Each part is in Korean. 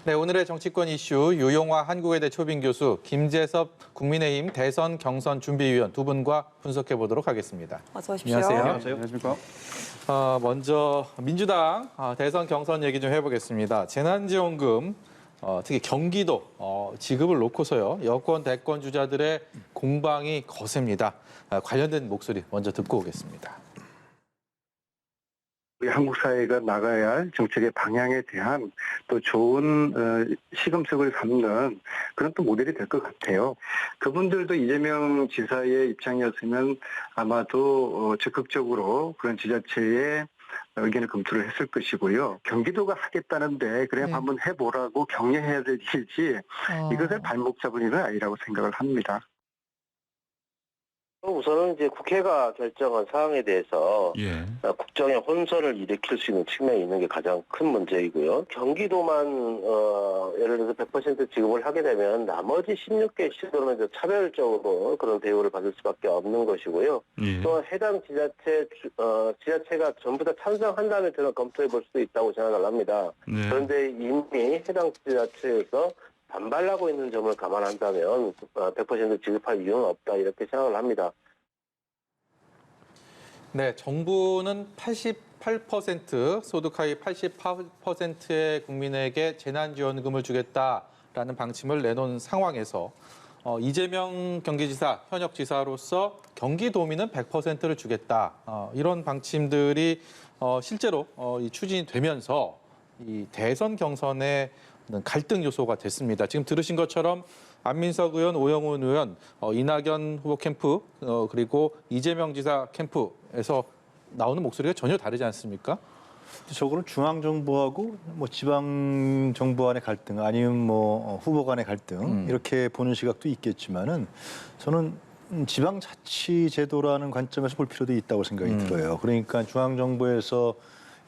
네, 오늘의 정치권 이슈 유용화 한국외대 초빙 교수, 김재섭 국민의힘 대선 경선 준비위원 두 분과 분석해 보도록 하겠습니다. 어서 오십시오. 안녕하세요. 안녕하십니까? 먼저 민주당 대선 경선 얘기 좀 해보겠습니다. 재난지원금, 특히 경기도 지급을 놓고서요. 여권 대권 주자들의 공방이 거셉니다. 관련된 목소리 먼저 듣고 오겠습니다. 우리 한국 사회가 나가야 할 정책의 방향에 대한 또 좋은 시금석을 삼는 그런 또 모델이 될 것 같아요. 그분들도 이재명 지사의 입장이었으면 아마도 적극적으로 그런 지자체의 의견을 검토를 했을 것이고요. 경기도가 하겠다는데 그래 한번 해보라고 격려해야 될 일이지 이것을 발목 잡을 일은 아니라고 생각을 합니다. 우선은 이제 국회가 결정한 사항에 대해서 국정의 혼선을 일으킬 수 있는 측면이 있는 게 가장 큰 문제이고요. 경기도만 예를 들어서 100% 지급을 하게 되면 나머지 16개 시도는 차별적으로 그런 대우를 받을 수밖에 없는 것이고요. 또 해당 지자체가 전부 다 찬성한다면 저는 검토해 볼 수도 있다고 생각을 합니다. 그런데 이미 해당 지자체에서 반발하고 있는 점을 감안한다면 100% 지급할 이유는 없다 이렇게 생각을 합니다. 네, 정부는 88% 소득 하위 88%의 국민에게 재난지원금을 주겠다라는 방침을 내놓은 상황에서 이재명 경기지사, 현역 지사로서 경기도민은 100%를 주겠다. 이런 방침들이 실제로 이 추진이 되면서 이 대선 경선의 갈등 요소가 됐습니다. 지금 들으신 것처럼 안민석 의원, 오영훈 의원, 이낙연 후보 캠프 그리고 이재명 지사 캠프에서 나오는 목소리가 전혀 다르지 않습니까? 저거는 중앙 정부하고 뭐 지방 정부 간의 갈등 아니면 뭐 후보 간의 갈등 이렇게 보는 시각도 있겠지만은 저는 지방자치제도라는 관점에서 볼 필요도 있다고 생각이 들어요. 그러니까 중앙 정부에서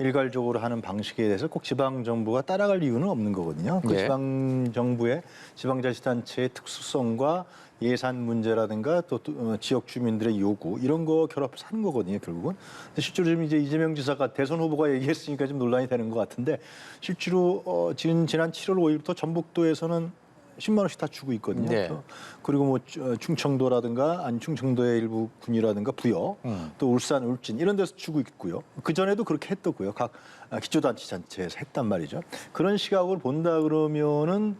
일괄적으로 하는 방식에 대해서 꼭 지방정부가 따라갈 이유는 없는 거거든요. 그 지방정부의 지방자치단체의 특수성과 예산 문제라든가 또 지역 주민들의 요구 이런 거 결합해서 하는 거거든요, 결국은. 근데 실제로 지금 이제 이재명 지사가 대선 후보가 얘기했으니까 좀 논란이 되는 것 같은데 실제로 지난 7월 5일부터 전북도에서는 10만 원씩 다 주고 있거든요. 네. 그리고 뭐 충청도라든가 아니 충청도의 일부 군이라든가 부여, 또 울산, 울진 이런 데서 주고 있고요. 그 전에도 그렇게 했더고요. 각 기초자치단체에서 했단 말이죠. 그런 시각을 본다 그러면은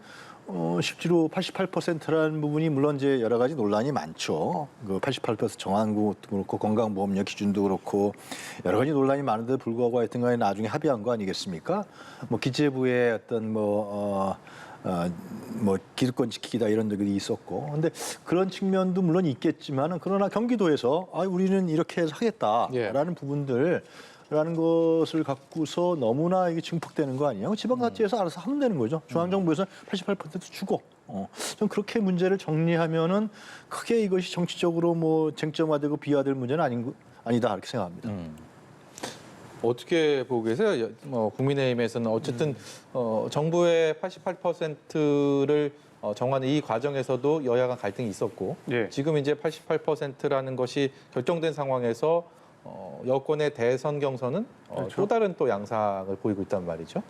실제로 88%라는 부분이 물론 이제 여러 가지 논란이 많죠. 그 88% 정한 것도 그렇고 건강보험료 기준도 그렇고 여러 가지 논란이 많은데 불구하고 하여튼 간에 나중에 합의한 거 아니겠습니까? 뭐 기재부의 어떤 뭐 기득권 지키기다 이런 적이 있었고, 근데 그런 측면도 물론 있겠지만은 그러나 경기도에서 우리는 이렇게 해서 하겠다라는 부분들라는 것을 갖고서 너무나 이게 증폭되는 거 아니에요? 지방자치에서 알아서 하면 되는 거죠. 중앙정부에서 88% 주고. 좀 그렇게 문제를 정리하면은 크게 이것이 정치적으로 뭐 쟁점화되고 비화될 문제는 아니다 이렇게 생각합니다. 어떻게 보고 계세요? 국민의힘에서는 어쨌든 정부의 88%를 정하는 이 과정에서도 여야 간 갈등이 있었고 지금 이제 88%라는 것이 결정된 상황에서 여권의 대선 경선은 또 다른 또 양상을 보이고 있단 말이죠.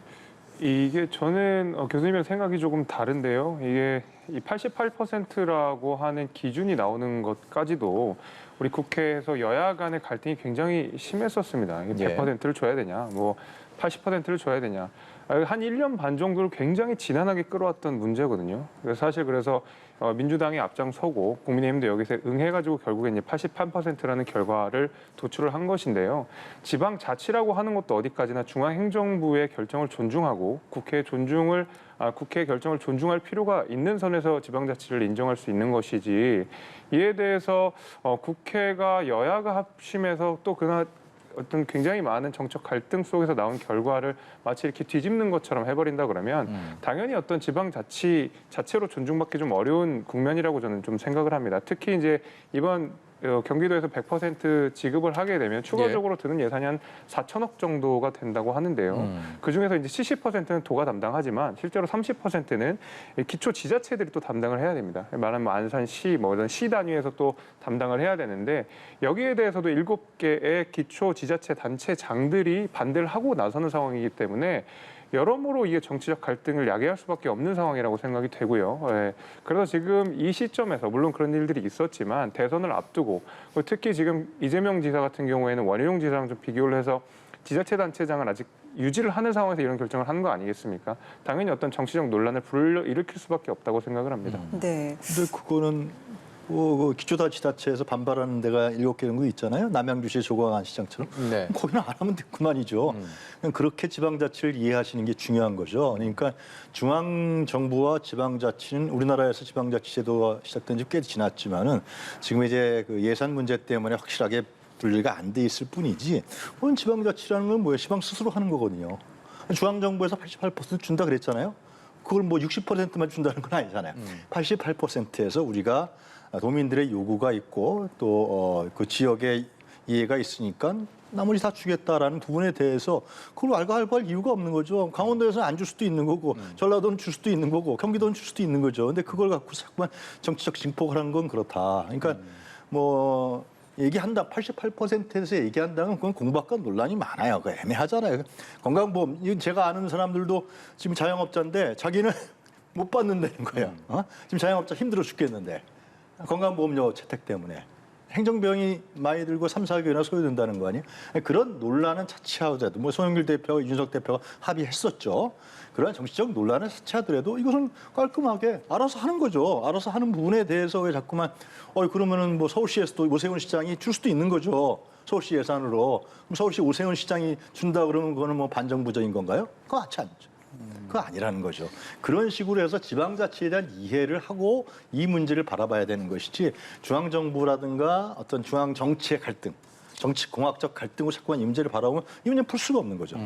이게 저는 교수님이랑 생각이 조금 다른데요. 이게 이 88%라고 하는 기준이 나오는 것까지도 우리 국회에서 여야 간의 갈등이 굉장히 심했었습니다. 100%를 줘야 되냐, 뭐 80%를 줘야 되냐. 한 1년 반 정도를 굉장히 지난하게 끌어왔던 문제거든요. 사실 그래서 민주당이 앞장서고 국민의힘도 여기서 응해가지고 결국에 이제 88%라는 결과를 도출을 한 것인데요. 지방자치라고 하는 것도 어디까지나 중앙행정부의 결정을 존중하고 국회의 결정을 존중할 필요가 있는 선에서 지방자치를 인정할 수 있는 것이지 이에 대해서 국회가 여야가 합심해서 또 그나 어떤 굉장히 많은 정책 갈등 속에서 나온 결과를 마치 이렇게 뒤집는 것처럼 해버린다 그러면 당연히 어떤 지방자치 자체로 존중받기 좀 어려운 국면이라고 저는 좀 생각을 합니다. 특히 이제 이번 경기도에서 100% 지급을 하게 되면 추가적으로 드는 예산이 한 4천억 정도가 된다고 하는데요. 그중에서 이제 70%는 도가 담당하지만 실제로 30%는 기초 지자체들이 또 담당을 해야 됩니다. 말하면 안산시 뭐 이런 시 단위에서 또 담당을 해야 되는데 여기에 대해서도 7개의 기초 지자체 단체장들이 반대를 하고 나서는 상황이기 때문에 여러모로 이게 정치적 갈등을 야기할 수밖에 없는 상황이라고 생각이 되고요. 예. 그래서 지금 이 시점에서 물론 그런 일들이 있었지만 대선을 앞두고 특히 지금 이재명 지사 같은 경우에는 원희룡 지사랑 좀 비교를 해서 지자체단체장을 아직 유지를 하는 상황에서 이런 결정을 하는 거 아니겠습니까? 당연히 어떤 정치적 논란을 불러일으킬 수밖에 없다고 생각을 합니다. 네. 근데 그거는 그 기초자치단체에서 반발하는 데가 7개 정도 있잖아요. 남양주시 조광안 시장처럼. 네. 거기는 안 하면 그만이죠. 그냥 그렇게 지방자치를 이해하시는 게 중요한 거죠. 그러니까 중앙정부와 지방자치는 우리나라에서 지방자치 제도가 시작된 지 꽤 지났지만은 지금 이제 그 예산 문제 때문에 확실하게 분리가 안 돼 있을 뿐이지. 그건 지방자치라는 건 뭐예요? 지방 스스로 하는 거거든요. 중앙정부에서 88% 준다 그랬잖아요. 그걸 뭐 60%만 준다는 건 아니잖아요. 88%에서 우리가 도민들의 요구가 있고 또 그 지역의 이해가 있으니까 나머지 다 주겠다라는 부분에 대해서 그걸 알갈할 이유가 없는 거죠. 강원도에서는 안 줄 수도 있는 거고 전라도는 줄 수도 있는 거고 경기도는 줄 수도 있는 거죠. 근데 그걸 갖고 자꾸만 정치적 징폭을 하는 건 그렇다. 그러니까 뭐 얘기한다 88%에서 얘기한다면 그건 공박과 논란이 많아요. 그 애매하잖아요. 건강보험 이건 제가 아는 사람들도 지금 자영업자인데 자기는 못 받는다는 거예요. 지금 자영업자 힘들어 죽겠는데 건강보험료 채택 때문에 행정병이 많이 들고 3, 4개월이나 소요된다는 거 아니에요? 그런 논란은 차치하더라도 뭐 송영길 대표와 이준석 대표가 합의했었죠. 그런 정치적 논란을 차치하더라도 이것은 깔끔하게 알아서 하는 거죠. 알아서 하는 부분에 대해서 왜 자꾸만 그러면은 뭐 서울시에서도 오세훈 시장이 줄 수도 있는 거죠. 서울시 예산으로. 그럼 서울시 오세훈 시장이 준다 그러면 그거는 뭐 반정부적인 건가요? 그거 같지 않죠. 그거 아니라는 거죠. 그런 식으로 해서 지방자치에 대한 이해를 하고 이 문제를 바라봐야 되는 것이지 중앙정부라든가 어떤 중앙정치의 갈등, 정치공학적 갈등으로 자꾸만 이 문제를 바라보면 이 문제는 풀 수가 없는 거죠.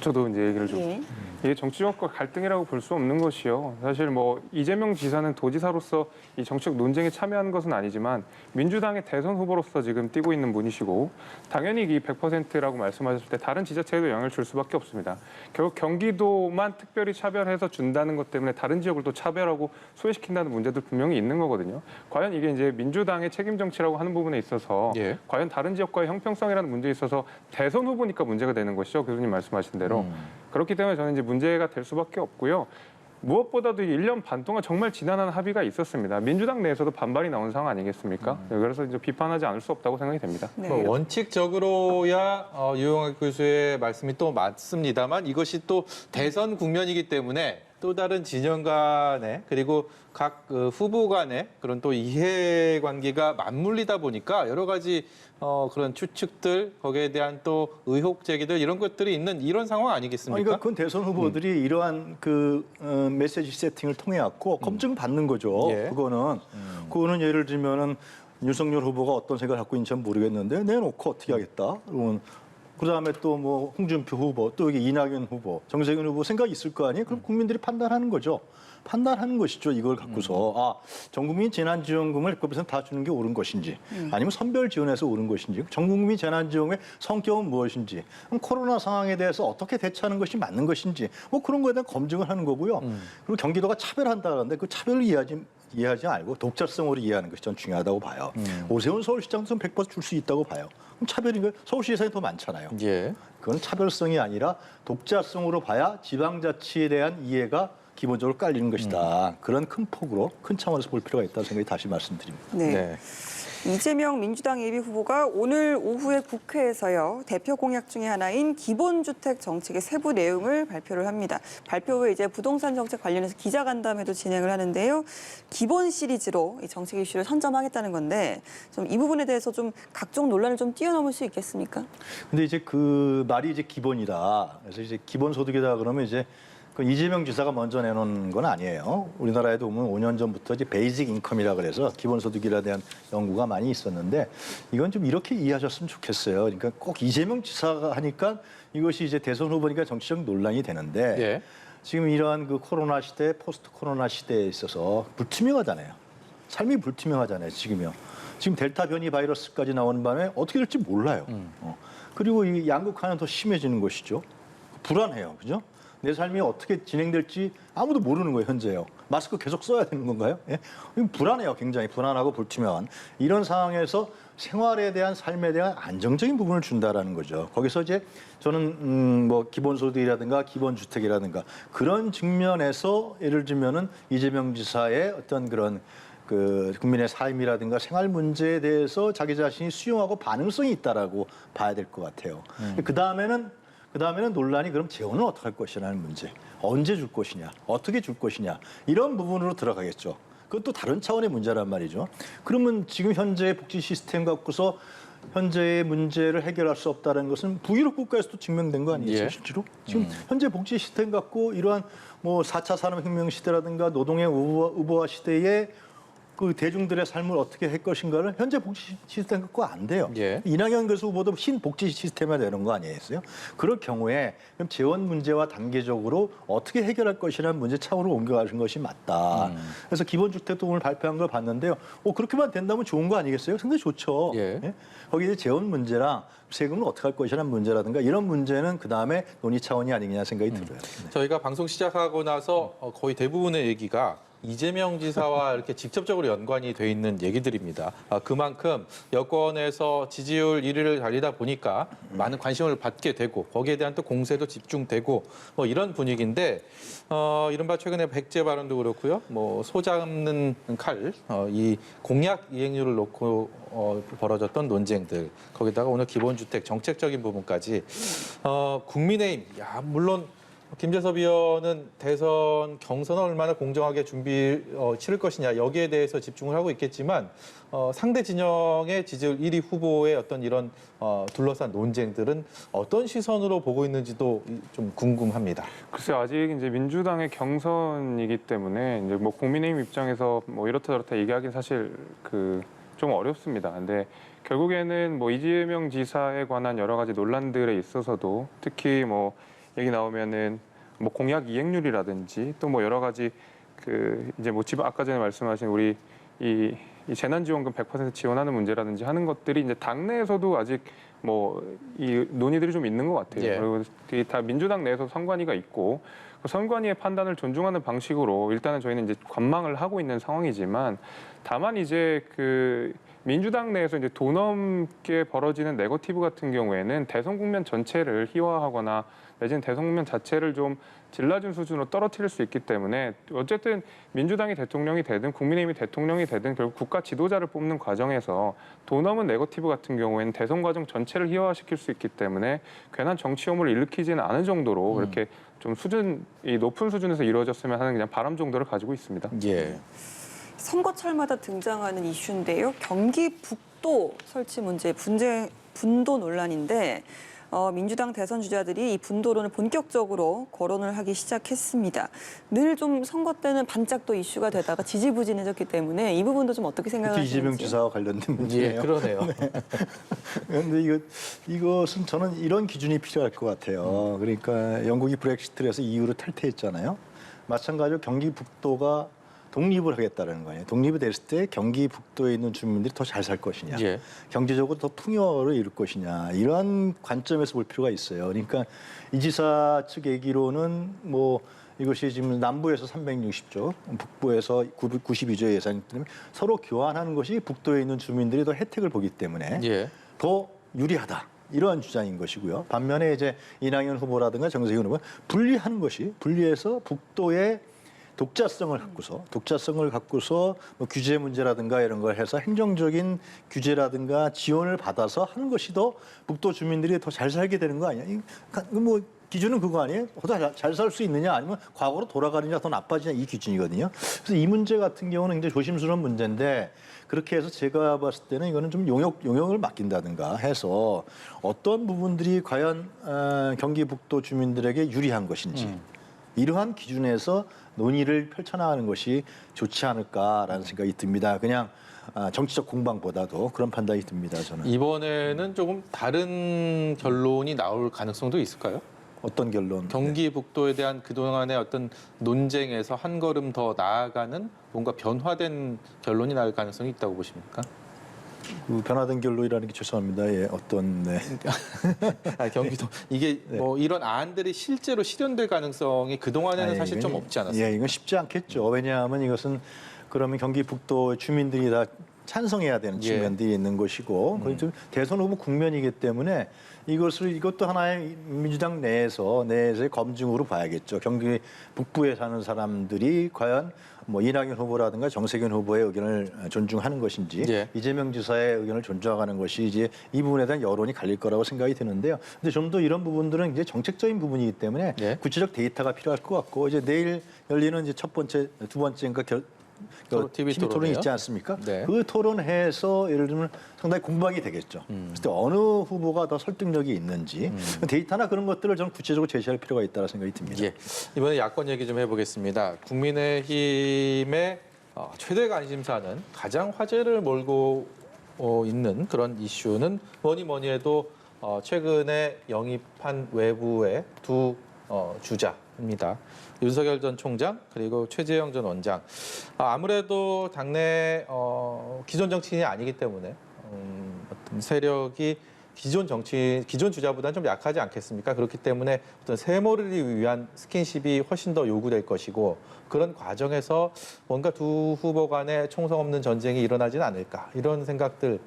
저도 이제 얘기를 좀 이게 정치적 갈등이라고 볼 수 없는 것이요. 사실 뭐 이재명 지사는 도지사로서 이 정치적 논쟁에 참여한 것은 아니지만 민주당의 대선 후보로서 지금 뛰고 있는 분이시고 당연히 이 100%라고 말씀하셨을 때 다른 지자체에도 영향을 줄 수밖에 없습니다. 결국 경기도만 특별히 차별해서 준다는 것 때문에 다른 지역을 또 차별하고 소외시킨다는 문제도 분명히 있는 거거든요. 과연 이게 이제 민주당의 책임 정치라고 하는 부분에 있어서 과연 다른 지역과의 형평성이라는 문제에 있어서 대선 후보니까 문제가 되는 것이죠. 교수님 말씀하신 대로. 그렇기 때문에 저는 이제 문제가 될 수밖에 없고요. 무엇보다도 1년 반 동안 정말 지난한 합의가 있었습니다. 민주당 내에서도 반발이 나온 상황 아니겠습니까? 그래서 이제 비판하지 않을 수 없다고 생각이 됩니다. 네. 원칙적으로야 유영학 교수의 말씀이 또 맞습니다만 이것이 또 대선 국면이기 때문에 또 다른 진영 간에 그리고 각 후보 간에 그런 또 이해관계가 맞물리다 보니까 여러 가지 그런 추측들 거기에 대한 또 의혹 제기들 이런 것들이 있는 이런 상황 아니겠습니까? 그러니까 그건 대선 후보들이 이러한 그 메시지 세팅을 통해 갖고 검증 받는 거죠. 그거는 예를 들면은 윤석열 후보가 어떤 생각을 갖고 있는지 모르겠는데 내놓고 어떻게 하겠다. 그러면 그다음에 또 뭐 홍준표 후보, 또 여기 이낙연 후보, 정세균 후보 생각이 있을 거 아니에요? 그럼 국민들이 판단하는 거죠. 판단하는 것이죠. 이걸 갖고서 전 국민 재난지원금을 100% 다 주는 게 옳은 것인지, 아니면 선별 지원해서 옳은 것인지, 전 국민 재난지원금의 성격은 무엇인지, 그럼 코로나 상황에 대해서 어떻게 대처하는 것이 맞는 것인지, 뭐 그런 거에 대한 검증을 하는 거고요. 그리고 경기도가 차별한다는데 그 차별을 이해하지 말고 독자성으로 이해하는 것이 전 중요하다고 봐요. 오세훈 서울시장도 100% 줄 수 있다고 봐요. 그럼 차별인 거예요? 서울시 예산이 더 많잖아요. 그건 차별성이 아니라 독자성으로 봐야 지방자치에 대한 이해가 기본적으로 깔리는 것이다. 그런 큰 폭으로, 큰 차원에서 볼 필요가 있다는 생각이 다시 말씀드립니다. 네. 이재명 민주당 예비후보가 오늘 오후에 국회에서요 대표 공약 중에 하나인 기본주택 정책의 세부 내용을 발표를 합니다. 발표 후에 이제 부동산 정책 관련해서 기자간담회도 진행을 하는데요. 기본 시리즈로 이 정책 이슈를 선점하겠다는 건데 좀 이 부분에 대해서 좀 각종 논란을 좀 뛰어넘을 수 있겠습니까? 근데 이제 그 말이 이제 기본이다. 그래서 이제 기본소득이다 그러면 이제 그 이재명 지사가 먼저 내놓은 건 아니에요. 우리나라에도 보면 5년 전부터 이제 베이직 인컴이라 그래서 기본소득에 대한 연구가 많이 있었는데 이건 좀 이렇게 이해하셨으면 좋겠어요. 그러니까 꼭 이재명 지사가 하니까 이것이 이제 대선 후보니까 정치적 논란이 되는데 지금 이러한 그 코로나 시대, 포스트 코로나 시대에 있어서 불투명하잖아요. 삶이 불투명하잖아요. 지금요. 지금 델타 변이 바이러스까지 나오는 바람에 어떻게 될지 몰라요. 그리고 이 양극화는 더 심해지는 것이죠. 불안해요. 그죠? 내 삶이 어떻게 진행될지 아무도 모르는 거예요, 현재요. 마스크 계속 써야 되는 건가요? 예? 불안해요, 굉장히 불안하고 불투명한. 이런 상황에서 생활에 대한 삶에 대한 안정적인 부분을 준다라는 거죠. 거기서 이제 저는 뭐 기본소득이라든가 기본주택이라든가 그런 측면에서 예를 들면은 이재명 지사의 어떤 그런 그 국민의 삶이라든가 생활 문제에 대해서 자기 자신이 수용하고 반응성이 있다라고 봐야 될 것 같아요. 그 다음에는 논란이 그럼 재원은 어떻게 할 것이냐는 문제, 언제 줄 것이냐, 어떻게 줄 것이냐 이런 부분으로 들어가겠죠. 그것도 다른 차원의 문제란 말이죠. 그러면 지금 현재의 복지 시스템 갖고서 현재의 문제를 해결할 수 없다는 것은 북유럽 국가에서도 증명된 거 아니겠어요, 예. 실제로? 지금 현재 복지 시스템 갖고 이러한 뭐 4차 산업혁명 시대라든가 노동의 우보화 시대에 그 대중들의 삶을 어떻게 할 것인가를 현재 복지 시스템 갖고 안 돼요. 예. 이낙연 교수 후보도 신복지 시스템에 되는 거 아니겠어요? 그럴 경우에 그럼 재원 문제와 단계적으로 어떻게 해결할 것이라는 문제 차원으로 옮겨가는 것이 맞다. 그래서 기본주택도 오늘 발표한 걸 봤는데요. 그렇게만 된다면 좋은 거 아니겠어요? 상당히 좋죠. 예. 거기 이제 재원 문제랑 세금을 어떻게 할 것이라는 문제라든가 이런 문제는 그다음에 논의 차원이 아니겠냐 생각이 들어요. 네. 저희가 방송 시작하고 나서 거의 대부분의 얘기가 이재명 지사와 이렇게 직접적으로 연관이 돼 있는 얘기들입니다. 그만큼 여권에서 지지율 1위를 달리다 보니까 많은 관심을 받게 되고 거기에 대한 또 공세도 집중되고 뭐 이런 분위기인데 이른바 최근에 백제 발언도 그렇고요. 뭐 소 잡는 칼, 이 공약 이행률을 놓고 벌어졌던 논쟁들 거기다가 오늘 기본주택 정책적인 부분까지 국민의힘 물론 김재섭 의원은 대선 경선을 얼마나 공정하게 치를 것이냐 여기에 대해서 집중을 하고 있겠지만 상대 진영의 지지율 1위 후보의 어떤 이런 둘러싼 논쟁들은 어떤 시선으로 보고 있는지도 좀 궁금합니다. 글쎄 아직 이제 민주당의 경선이기 때문에 이제 뭐 국민의힘 입장에서 뭐 이렇다 저렇다 얘기하기는 사실 좀 어렵습니다. 근데 결국에는 뭐 이재명 지사에 관한 여러 가지 논란들에 있어서도 특히 뭐 얘기 나오면은 뭐 공약 이행률이라든지 또 뭐 여러 가지 이제 뭐 아까 전에 말씀하신 우리 이 재난지원금 100% 지원하는 문제라든지 하는 것들이 이제 당내에서도 아직 뭐 이 논의들이 좀 있는 것 같아요. 예. 그리고 이게 다 민주당 내에서 선관위가 있고 그 선관위의 판단을 존중하는 방식으로 일단은 저희는 이제 관망을 하고 있는 상황이지만 다만 이제 민주당 내에서 이제 도 넘게 벌어지는 네거티브 같은 경우에는 대선 국면 전체를 희화화하거나 내지는 대선 국면 자체를 좀 질라준 수준으로 떨어뜨릴 수 있기 때문에 어쨌든 민주당이 대통령이 되든 국민의힘이 대통령이 되든 결국 국가 지도자를 뽑는 과정에서 도 넘은 네거티브 같은 경우에는 대선 과정 전체를 희화화시킬 수 있기 때문에 괜한 정치 혐오를 일으키지는 않은 정도로 그렇게 좀 높은 수준에서 이루어졌으면 하는 그냥 바람 정도를 가지고 있습니다. 예. 선거철마다 등장하는 이슈인데요. 경기 북도 설치 문제, 분도 논란인데 민주당 대선 주자들이 이 분도론을 본격적으로 거론을 하기 시작했습니다. 늘 좀 선거 때는 반짝 또 이슈가 되다가 지지부진해졌기 때문에 이 부분도 좀 어떻게 생각하시는지. 이재명 지사와 관련된 문제예요. 예, 그러네요. 그런데 이것은 저는 이런 기준이 필요할 것 같아요. 그러니까 영국이 브렉시트를 해서 EU를 탈퇴했잖아요. 마찬가지로 경기 북도가 독립을 하겠다는 거예요. 독립이 됐을 때 경기 북도에 있는 주민들이 더 잘 살 것이냐, 예. 경제적으로 더 풍요를 이룰 것이냐 이러한 관점에서 볼 필요가 있어요. 그러니까 이 지사 측 얘기로는 뭐 이것이 지금 남부에서 360조, 북부에서 92조 예산이기 때문에 서로 교환하는 것이 북도에 있는 주민들이 더 혜택을 보기 때문에 예. 더 유리하다. 이러한 주장인 것이고요. 반면에 이제 이낙연 후보라든가 정세균 후보는 분리해서 북도의 독자성을 갖고서 뭐 규제 문제라든가 이런 걸 해서 행정적인 규제라든가 지원을 받아서 하는 것이 더 북도 주민들이 더 잘 살게 되는 거 아니야? 뭐 기준은 그거 아니에요? 더 잘 살 수 있느냐 아니면 과거로 돌아가느냐 더 나빠지냐 이 기준이거든요. 그래서 이 문제 같은 경우는 굉장히 조심스러운 문제인데 그렇게 해서 제가 봤을 때는 이거는 좀 용역을 맡긴다든가 해서 어떤 부분들이 과연 경기 북도 주민들에게 유리한 것인지 이러한 기준에서 논의를 펼쳐나가는 것이 좋지 않을까라는 생각이 듭니다. 그냥 정치적 공방보다도 그런 판단이 듭니다. 저는. 이번에는 조금 다른 결론이 나올 가능성도 있을까요? 어떤 결론? 경기 북도에 대한 그동안의 어떤 논쟁에서 한 걸음 더 나아가는 뭔가 변화된 결론이 나올 가능성이 있다고 보십니까? 그 변화된 결론이라는 게 죄송합니다. 예, 어떤 네. 경기도 이게 뭐 이런 안들이 실제로 실현될 가능성이 그 동안에는 아니, 사실 좀 이건- 없지 않았어요? 예, 이건 쉽지 않겠죠. 왜냐하면 이것은 그러면 경기 북도 주민들이 다 찬성해야 되는 예. 측면들이 있는 것이고, 그건 좀 대선 후보 국면이기 때문에 이것도 하나의 민주당 내에서의 검증으로 봐야겠죠. 경기 북부에 사는 사람들이 과연 뭐 이낙연 후보라든가 정세균 후보의 의견을 존중하는 것인지 예. 이재명 지사의 의견을 존중하는 것이 이제 이 부분에 대한 여론이 갈릴 거라고 생각이 드는데요. 근데 좀 더 이런 부분들은 이제 정책적인 부분이기 때문에 예. 구체적 데이터가 필요할 것 같고 이제 내일 열리는 이제 첫 번째, 두 번째인가 TV 토론이 토론이요? 있지 않습니까? 네. 그 토론회에서 예를 들면 상당히 공방이 되겠죠. 그때 어느 후보가 더 설득력이 있는지 데이터나 그런 것들을 저는 구체적으로 제시할 필요가 있다고 생각이 듭니다. 예. 이번에 야권 얘기 좀 해보겠습니다. 국민의힘의 최대 관심사는 가장 화제를 몰고 있는 그런 이슈는 뭐니 해도 최근에 영입한 외부의 두 주자입니다. 윤석열 전 총장 그리고 최재형 전 원장. 아무래도 당내 기존 정치인이 아니기 때문에 어떤 세력이 기존 주자보다는 좀 약하지 않겠습니까? 그렇기 때문에 어떤 세모를 위한 스킨십이 훨씬 더 요구될 것이고 그런 과정에서 뭔가 두 후보 간의 총성 없는 전쟁이 일어나지는 않을까 이런 생각들,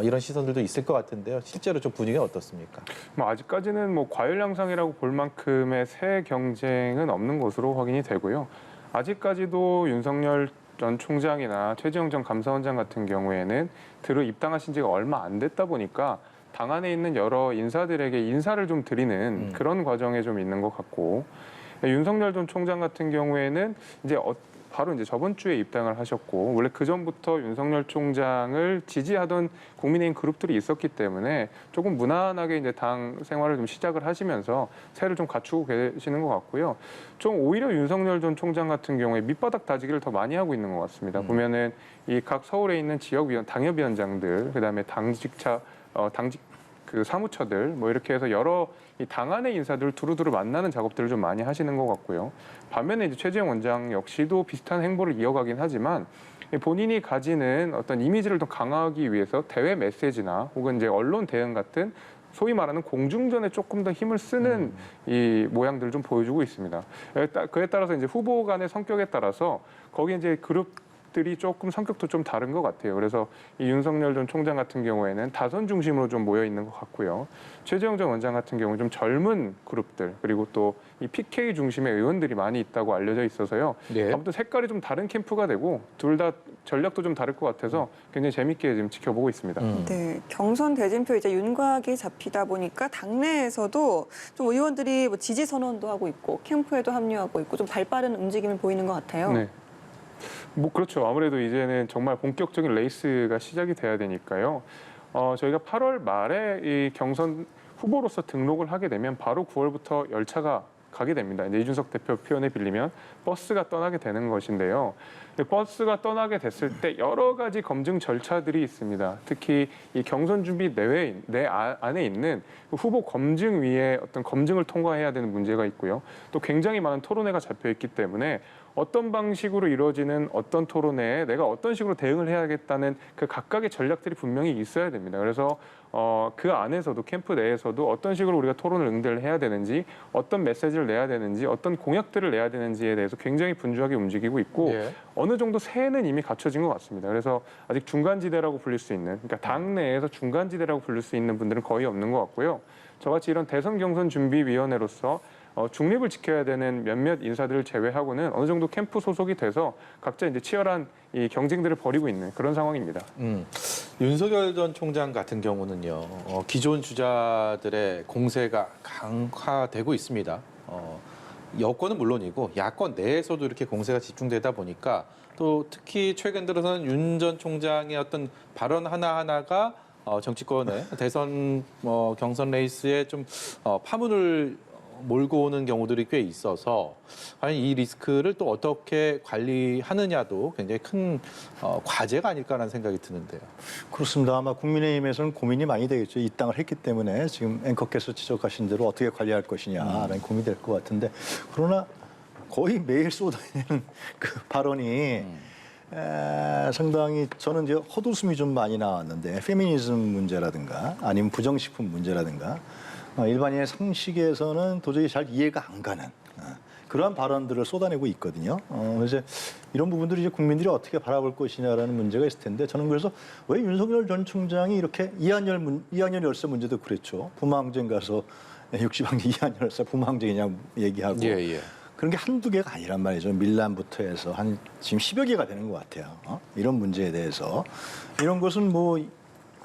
이런 시선들도 있을 것 같은데요. 실제로 좀 분위기는 어떻습니까? 뭐 아직까지는 뭐 과열량상이라고 볼 만큼의 새 경쟁은 없는 것으로 확인이 되고요. 아직까지도 윤석열 전 총장이나 최재형 전 감사원장 같은 경우에는 들어 입당하신 지가 얼마 안 됐다 보니까 당 안에 있는 여러 인사들에게 인사를 좀 드리는 그런 과정에 좀 있는 것 같고, 윤석열 전 총장 같은 경우에는 이제 바로 이제 저번 주에 입당을 하셨고, 원래 그 전부터 윤석열 총장을 지지하던 국민의힘 그룹들이 있었기 때문에 조금 무난하게 이제 당 생활을 좀 시작을 하시면서 새를 좀 갖추고 계시는 것 같고요. 좀 오히려 윤석열 전 총장 같은 경우에 밑바닥 다지기를 더 많이 하고 있는 것 같습니다. 보면은 이 각 서울에 있는 당협위원장들, 그다음에 당직 그 사무처들 뭐 이렇게 해서 여러 이 당 안의 인사들을 두루두루 만나는 작업들을 좀 많이 하시는 것 같고요. 반면에 이제 최재형 원장 역시도 비슷한 행보를 이어가긴 하지만 본인이 가지는 어떤 이미지를 더 강화하기 위해서 대외 메시지나 혹은 이제 언론 대응 같은 소위 말하는 공중전에 조금 더 힘을 쓰는 이 모양들을 좀 보여주고 있습니다. 그에 따라서 이제 후보 간의 성격에 따라서 거기에 이제 그룹들이 조금 성격도 좀 다른 것 같아요. 그래서 이 윤석열 전 총장 같은 경우에는 다선 중심으로 좀 모여 있는 것 같고요. 최재형 전 원장 같은 경우는 좀 젊은 그룹들 그리고 또 이 PK 중심의 의원들이 많이 있다고 알려져 있어서요. 네. 아무튼 색깔이 좀 다른 캠프가 되고 둘 다 전략도 좀 다를 것 같아서 굉장히 재밌게 지금 지켜보고 있습니다. 네, 경선 대진표 이제 윤곽이 잡히다 보니까 당내에서도 좀 의원들이 뭐 지지 선언도 하고 있고 캠프에도 합류하고 있고 좀 발빠른 움직임을 보이는 것 같아요. 네. 뭐 그렇죠. 아무래도 이제는 정말 본격적인 레이스가 시작이 돼야 되니까요. 저희가 8월 말에 이 경선 후보로서 등록을 하게 되면 바로 9월부터 열차가 가게 됩니다. 이제 이준석 대표 표현에 빌리면 버스가 떠나게 되는 것인데요. 버스가 떠나게 됐을 때 여러 가지 검증 절차들이 있습니다. 특히 이 경선 준비 내 안에 있는 후보 검증위에 어떤 검증을 통과해야 되는 문제가 있고요. 또 굉장히 많은 토론회가 잡혀 있기 때문에 어떤 방식으로 이루어지는 어떤 토론회에 내가 어떤 식으로 대응을 해야겠다는 그 각각의 전략들이 분명히 있어야 됩니다. 그래서 그 안에서도 캠프 내에서도 어떤 식으로 우리가 토론을 응대를 해야 되는지 어떤 메시지를 내야 되는지 어떤 공약들을 내야 되는지에 대해서 굉장히 분주하게 움직이고 있고 예. 어느 정도 새해는 이미 갖춰진 것 같습니다. 그래서 아직 중간지대라고 불릴 수 있는 그러니까 당내에서 중간지대라고 불릴 수 있는 분들은 거의 없는 것 같고요. 저같이 이런 대선 경선 준비위원회로서 중립을 지켜야 되는 몇몇 인사들을 제외하고는 어느 정도 캠프 소속이 돼서 각자 이제 치열한 이 경쟁들을 벌이고 있는 그런 상황입니다. 윤석열 전 총장 같은 경우는요, 기존 주자들의 공세가 강화되고 있습니다. 여권은 물론이고 야권 내에서도 이렇게 공세가 집중되다 보니까 또 특히 최근 들어서는 윤 전 총장의 어떤 발언 하나하나가 정치권의 대선 경선 레이스에 좀 파문을 몰고 오는 경우들이 꽤 있어서 과연 이 리스크를 또 어떻게 관리하느냐도 굉장히 큰 과제가 아닐까라는 생각이 드는데요. 그렇습니다. 아마 국민의힘에서는 고민이 많이 되겠죠. 입당을 했기 때문에 지금 앵커께서 지적하신 대로 어떻게 관리할 것이냐라는 고민이 될 것 같은데 그러나 거의 매일 쏟아내는 그 발언이 상당히 저는 이제 헛웃음이 좀 많이 나왔는데 페미니즘 문제라든가 아니면 부정식품 문제라든가 일반인의 상식에서는 도저히 잘 이해가 안 가는 그러한 발언들을 쏟아내고 있거든요. 그래서 이런 부분들이 이제 국민들이 어떻게 바라볼 것이냐라는 문제가 있을 텐데 저는 그래서 왜 윤석열 전 총장이 이렇게 이한열 열사 문제도 그랬죠. 부마항쟁 가서 60항쟁 이한열 열사 부마항쟁이냐 얘기하고 예. 그런 게 한두 개가 아니란 말이죠. 밀란부터 해서 한 지금 10여 개가 되는 것 같아요. 이런 문제에 대해서 이런 것은 뭐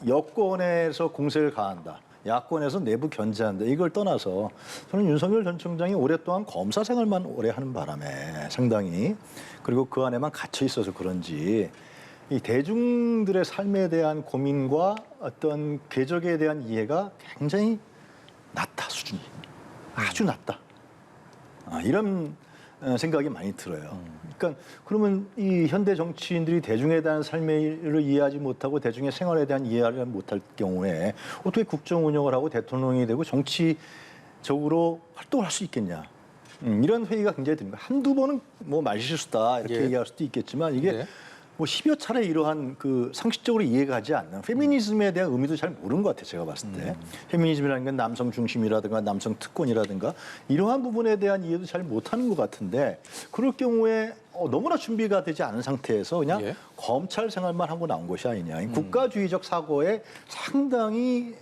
여권에서 공세를 가한다. 야권에서 내부 견제한다. 이걸 떠나서 저는 윤석열 전 총장이 오랫동안 검사 생활만 오래 하는 바람에 상당히 그리고 그 안에만 갇혀 있어서 그런지 이 대중들의 삶에 대한 고민과 어떤 궤적에 대한 이해가 굉장히 낮다 수준이 아주 낮다. 이런 생각이 많이 들어요. 그러니까 그러면 이 현대 정치인들이 대중에 대한 삶을 이해하지 못하고 대중의 생활에 대한 이해를 못할 경우에 어떻게 국정 운영을 하고 대통령이 되고 정치적으로 활동을 할 수 있겠냐. 이런 회의가 굉장히 듭니다. 한두 번은 뭐 말실수다 이렇게 얘기할 수도 있겠지만 이게 뭐 10여 차례 이러한 그 상식적으로 이해가 가지 않는 페미니즘에 대한 의미도 잘 모르는 것 같아요. 제가 봤을 때. 페미니즘이라는 건 남성 중심이라든가 남성 특권이라든가 이러한 부분에 대한 이해도 잘 못하는 것 같은데 그럴 경우에 너무나 준비가 되지 않은 상태에서 그냥 검찰 생활만 하고 나온 것이 아니냐. 국가주의적 사고에 상당히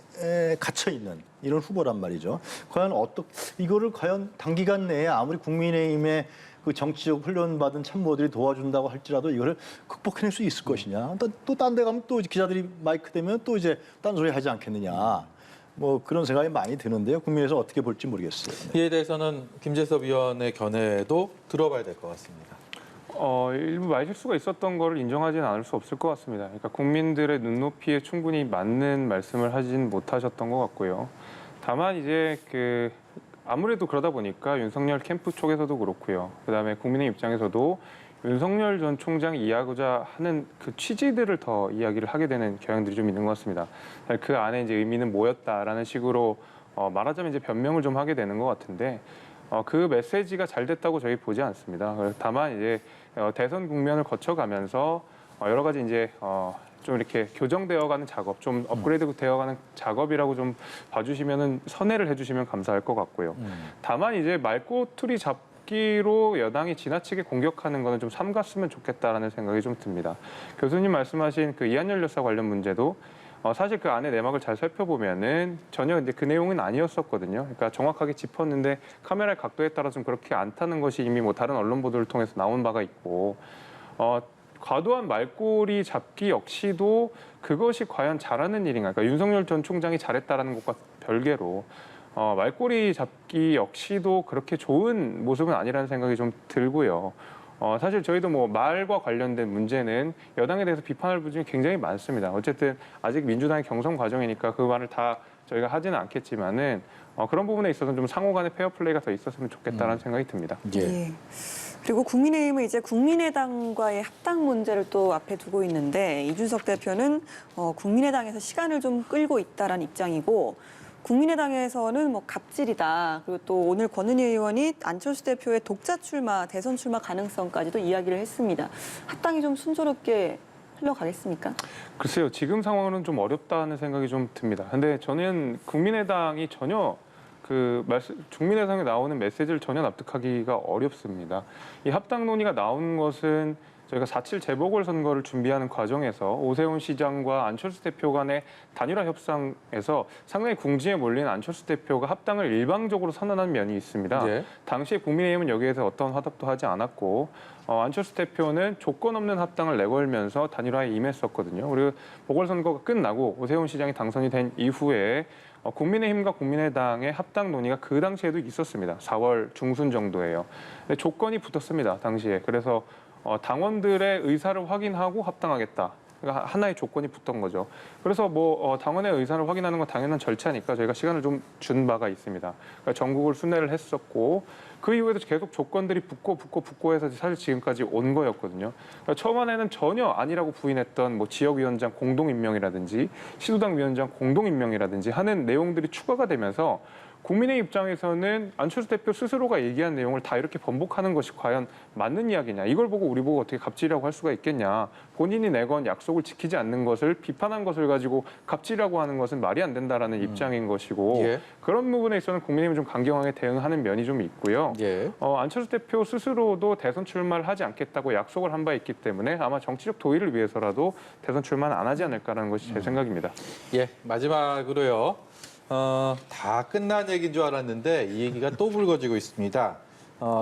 갇혀 있는 이런 후보란 말이죠. 과연 이거를 과연 단기간 내에 아무리 국민의힘의 그 정치적 훈련받은 참모들이 도와준다고 할지라도 이거를 극복해낼 수 있을 것이냐. 또 딴 데 가면 또 기자들이 마이크 대면 또 이제 딴 소리 하지 않겠느냐. 뭐 그런 생각이 많이 드는데요. 국민에서 어떻게 볼지 모르겠어요. 이에 대해서는 김재섭 위원의 견해도 들어봐야 될 것 같습니다. 일부 말실수가 있었던 거를 인정하지는 않을 수 없을 것 같습니다. 그러니까 국민들의 눈높이에 충분히 맞는 말씀을 하진 못하셨던 것 같고요. 다만 이제 아무래도 그러다 보니까 윤석열 캠프 쪽에서도 그렇고요. 그다음에 국민의 입장에서도 윤석열 전 총장이 이해하고자 하는 그 취지들을 더 이야기를 하게 되는 경향들이 좀 있는 것 같습니다. 그 안에 이제 의미는 뭐였다라는 식으로 말하자면 이제 변명을 좀 하게 되는 것 같은데 그 메시지가 잘 됐다고 저희 보지 않습니다. 다만 이제 대선 국면을 거쳐가면서 여러 가지 이제 좀 이렇게 교정되어가는 작업, 좀 업그레이드 되어가는 작업이라고 좀 봐주시면은 선회를 해주시면 감사할 것 같고요. 다만 이제 말꼬투리 잡기로 여당이 지나치게 공격하는 거는 좀 삼갔으면 좋겠다라는 생각이 좀 듭니다. 교수님 말씀하신 그 이한열 여사 관련 문제도 사실 그 안에 내막을 잘 살펴보면은 전혀 이제 그 내용은 아니었었거든요. 그러니까 정확하게 짚었는데 카메라의 각도에 따라 좀 그렇게 않다는 것이 이미 뭐 다른 언론 보도를 통해서 나온 바가 있고. 과도한 말꼬리 잡기 역시도 그것이 과연 잘하는 일인가? 그러니까 윤석열 전 총장이 잘했다라는 것과 별개로 말꼬리 잡기 역시도 그렇게 좋은 모습은 아니라는 생각이 좀 들고요. 사실 저희도 뭐 말과 관련된 문제는 여당에 대해서 비판할 부분이 굉장히 많습니다. 어쨌든 아직 민주당의 경선 과정이니까 그 말을 다 저희가 하지는 않겠지만은 그런 부분에 있어서는 좀 상호 간의 페어플레이가 더 있었으면 좋겠다는 생각이 듭니다. 예. 그리고 국민의힘은 이제 국민의당과의 합당 문제를 또 앞에 두고 있는데 이준석 대표는 국민의당에서 시간을 좀 끌고 있다라는 입장이고 국민의당에서는 뭐 갑질이다. 그리고 또 오늘 권은희 의원이 안철수 대표의 독자 출마, 대선 출마 가능성까지도 이야기를 했습니다. 합당이 좀 순조롭게 흘러가겠습니까? 글쎄요. 지금 상황은 좀 어렵다는 생각이 좀 듭니다. 근데 저는 국민의당이 전혀 국민의당에 나오는 메시지를 전혀 납득하기가 어렵습니다. 이 합당 논의가 나온 것은 저희가 4.7 재보궐선거를 준비하는 과정에서 오세훈 시장과 안철수 대표 간의 단일화 협상에서 상당히 궁지에 몰린 안철수 대표가 합당을 일방적으로 선언한 면이 있습니다. 당시에 국민의힘은 여기에서 어떤 화답도 하지 않았고 안철수 대표는 조건 없는 합당을 내걸면서 단일화에 임했었거든요. 그리고 보궐선거가 끝나고 오세훈 시장이 당선이 된 이후에 국민의힘과 국민의당의 합당 논의가 그 당시에도 있었습니다. 4월 중순 정도예요. 근데 조건이 붙었습니다. 당시에. 그래서 당원들의 의사를 확인하고 합당하겠다. 그러니까 하나의 조건이 붙던 거죠. 그래서 뭐 당원의 의사를 확인하는 건 당연한 절차니까 저희가 시간을 좀 준 바가 있습니다. 그러니까 전국을 순회를 했었고 그 이후에도 계속 조건들이 붙고 해서 사실 지금까지 온 거였거든요. 그러니까 처음에는 전혀 아니라고 부인했던 뭐 지역위원장 공동임명이라든지 시도당 위원장 공동임명이라든지 하는 내용들이 추가가 되면서 국민의 입장에서는 안철수 대표 스스로가 얘기한 내용을 다 이렇게 번복하는 것이 과연 맞는 이야기냐. 이걸 보고 우리 보고 어떻게 갑질이라고 할 수가 있겠냐. 본인이 내건 약속을 지키지 않는 것을 비판한 것을 가지고 갑질이라고 하는 것은 말이 안 된다라는 입장인 것이고 예. 그런 부분에 있어서는 국민의힘은 좀 강경하게 대응하는 면이 좀 있고요. 예. 안철수 대표 스스로도 대선 출마를 하지 않겠다고 약속을 한 바 있기 때문에 아마 정치적 도의를 위해서라도 대선 출마는 안 하지 않을까라는 것이 제 생각입니다. 예, 마지막으로요. 다 끝난 얘기인 줄 알았는데 이 얘기가 또 불거지고 있습니다.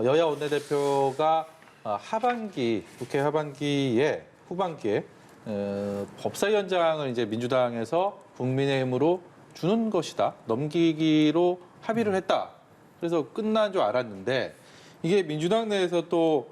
여야 원내대표가 국회 하반기에 후반기에 법사위원장을 이제 민주당에서 국민의힘으로 주는 것이다. 넘기기로 합의를 했다. 그래서 끝난 줄 알았는데 이게 민주당 내에서 또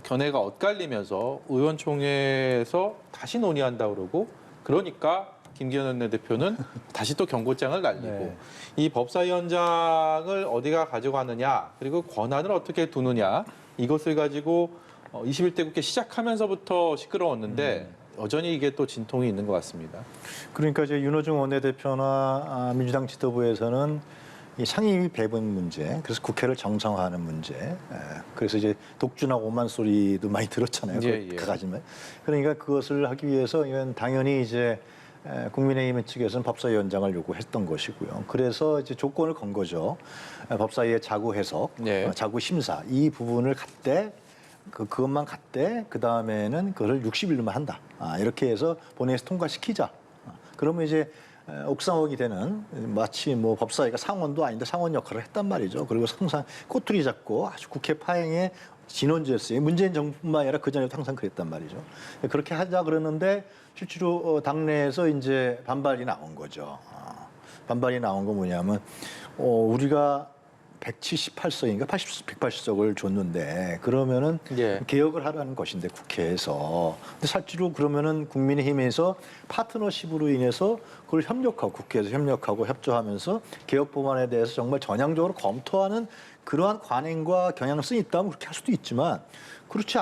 견해가 엇갈리면서 의원총회에서 다시 논의한다 그러고 그러니까 김기현 원내대표는 다시 또 경고장을 날리고 네. 이 법사위원장을 어디가 가져가느냐 그리고 권한을 어떻게 두느냐 이것을 가지고 21대 국회 시작하면서부터 시끄러웠는데 여전히 이게 또 진통이 있는 것 같습니다. 그러니까 이제 윤호중 원내대표나 민주당 지도부에서는 이 상임위 배분 문제, 그래서 국회를 정상화하는 문제, 그래서 이제 독주나 오만 소리도 많이 들었잖아요. 예, 예. 그가지만 그러니까 그것을 하기 위해서 이건 당연히 이제 국민의힘 측에서는 법사위원장을 요구했던 것이고요. 그래서 이제 조건을 건 거죠. 법사위의 자구 해석, 네. 자구 심사 이 부분을 갖대 그것만 갖대 그 다음에는 그걸 60일로만 한다. 이렇게 해서 본회의에서 통과시키자. 그러면 이제 옥상옥이 되는 마치 뭐 법사위가 상원도 아닌데 상원 역할을 했단 말이죠. 그리고 항상 꼬투리 잡고 아주 국회 파행의 진원지였어요. 문재인 정부뿐만 아니라 그전에도 항상 그랬단 말이죠. 그렇게 하자 그러는데 실제로 당내에서 이제 반발이 나온 거죠. 반발이 나온 건 뭐냐면 우리가 178석인가 180석을 줬는데 그러면은 예. 개혁을 하라는 것인데 국회에서 근데 실제로 그러면은 국민의힘에서 파트너십으로 인해서 그걸 협력하고 국회에서 협력하고 협조하면서 개혁 법안에 대해서 정말 전향적으로 검토하는 그러한 관행과 경향성이 있다면 그렇게 할 수도 있지만 그렇지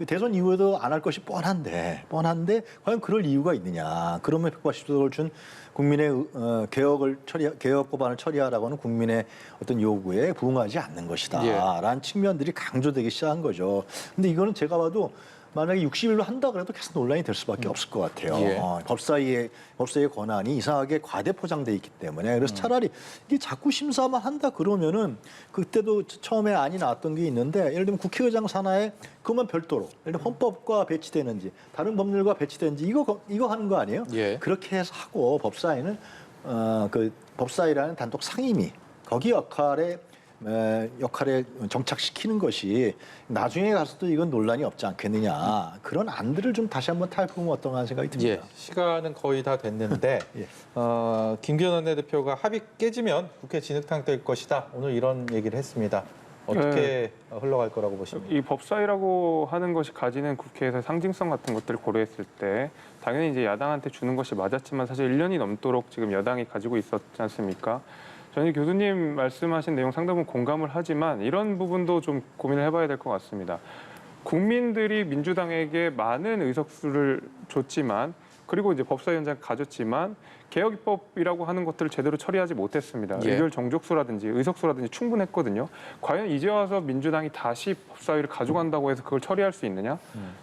대선 이후에도 안 할 것이 뻔한데 과연 그럴 이유가 있느냐? 그러면 180석을 준 국민의 개혁 법안을 처리하라고 하는 국민의 어떤 요구에 부응하지 않는 것이다라는 측면들이 강조되기 시작한 거죠. 근데 이거는 제가 봐도 만약에 60일로 한다 그래도 계속 논란이 될 수밖에 없을 것 같아요. 예. 법사위의 권한이 이상하게 과대 포장돼 있기 때문에 그래서 차라리 이게 자꾸 심사만 한다 그러면은 그때도 처음에 안이 나왔던 게 있는데 예를 들면 국회의장 산하에 그것만 별도로 예를 들면 헌법과 배치되는지 다른 법률과 배치되는지 이거 하는 거 아니에요? 예. 그렇게 해서 하고 법사위는 그 법사위라는 단독 상임위 거기 역할에 정착시키는 것이 나중에 가서도 이건 논란이 없지 않겠느냐 그런 안들을 좀 다시 한번 탈피하면 어떤가 하는 생각이 듭니다. 예, 시간은 거의 다 됐는데 예. 김기현 원내대표가 합의 깨지면 국회 진흙탕 될 것이다. 오늘 이런 얘기를 했습니다. 어떻게 흘러갈 거라고 보십니까? 이 법사위라고 하는 것이 가지는 국회에서 상징성 같은 것들을 고려했을 때 당연히 이제 야당한테 주는 것이 맞았지만 사실 1년이 넘도록 지금 여당이 가지고 있었지 않습니까? 저는 교수님 말씀하신 내용 상당히 공감을 하지만 이런 부분도 좀 고민을 해봐야 될 것 같습니다. 국민들이 민주당에게 많은 의석수를 줬지만 그리고 이제 법사위원장 가졌지만 개혁 입법이라고 하는 것들을 제대로 처리하지 못했습니다. 예. 의결 정족수라든지 의석수라든지 충분했거든요. 과연 이제 와서 민주당이 다시 법사위를 가져간다고 해서 그걸 처리할 수 있느냐?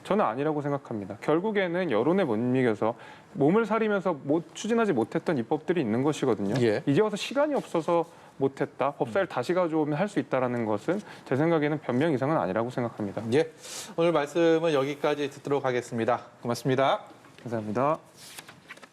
저는 아니라고 생각합니다. 결국에는 여론에 못 이겨서 몸을 사리면서 추진하지 못했던 입법들이 있는 것이거든요. 예. 이제 와서 시간이 없어서 못했다. 법사위를 다시 가져오면 할 수 있다는 것은 제 생각에는 변명 이상은 아니라고 생각합니다. 예, 오늘 말씀은 여기까지 듣도록 하겠습니다. 고맙습니다. 감사합니다.